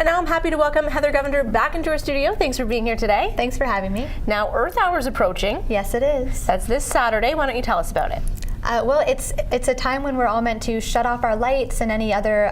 And now I'm happy to welcome Heather Govender back into our studio. Thanks for being here today. Thanks for having me. Now, Earth Hour is approaching. Yes, it is. That's this Saturday. Why don't you tell us about it? Well, it's a time when we're all meant to shut off our lights and any other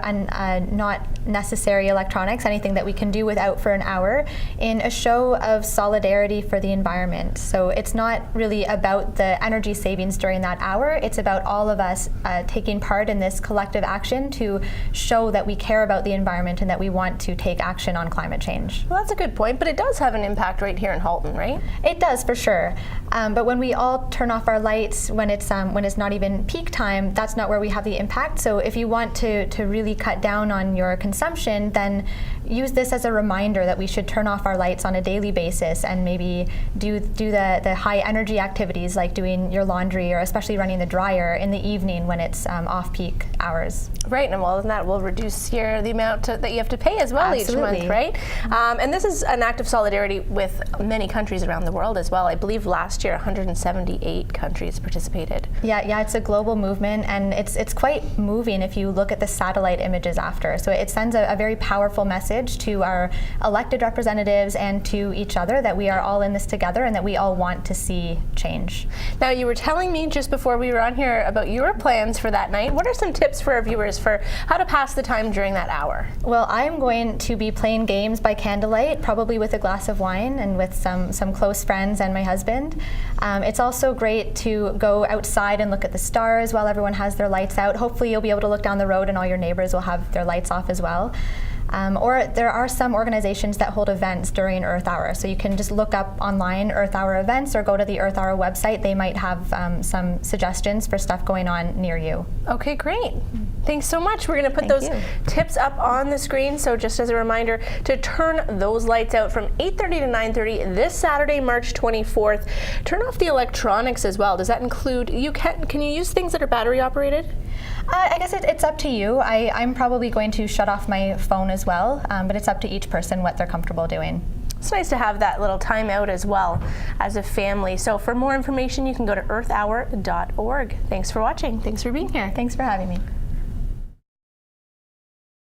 not necessary electronics, anything that we can do without for an hour, in a show of solidarity for the environment. So it's not really about the energy savings during that hour. It's about all of us taking part in this collective action to show that we care about the environment and that we want to take action on climate change. Well, that's a good point, but it does have an impact right here in Halton, right? It does, for sure. But when we all turn off our lights when it's not even peak time, that's not where we have the impact. So if you want to really cut down on your consumption, then use this as a reminder that we should turn off our lights on a daily basis and maybe do the high energy activities like doing your laundry or especially running the dryer in the evening when it's off-peak hours. Right, and well, that will reduce the amount that you have to pay as well. Absolutely. Each month, right? And this is an act of solidarity with many countries around the world as well. I believe last year 178 countries participated. Yeah, it's a global movement, and it's quite moving if you look at the satellite images after. So it sends a very powerful message to our elected representatives and to each other that we are all in this together and that we all want to see change. Now, you were telling me just before we were on here about your plans for that night. What are some tips for our viewers for how to pass the time during that hour? Well, I'm going to be playing games by candlelight, probably with a glass of wine and with some close friends and my husband. It's also great to go outside and look at the stars while everyone has their lights out. Hopefully you'll be able to look down the road and all your neighbors will have their lights off as well. Or there are some organizations that hold events during Earth Hour, so you can just look up online Earth Hour events or go to the Earth Hour website. They might have some suggestions for stuff going on near you. Okay, great. Thanks so much. We're going to put those tips up on the screen, so just as a reminder to turn those lights out from 8:30 to 9:30 this Saturday, March 24th. Turn off the electronics as well. Does that include, can you use things that are battery operated? I guess it's up to you. I'm probably going to shut off my phone as well, but it's up to each person what they're comfortable doing. It's nice to have that little time out as well as a family. So for more information, you can go to earthhour.org. Thanks for watching. Thanks for being here. Thanks for having me.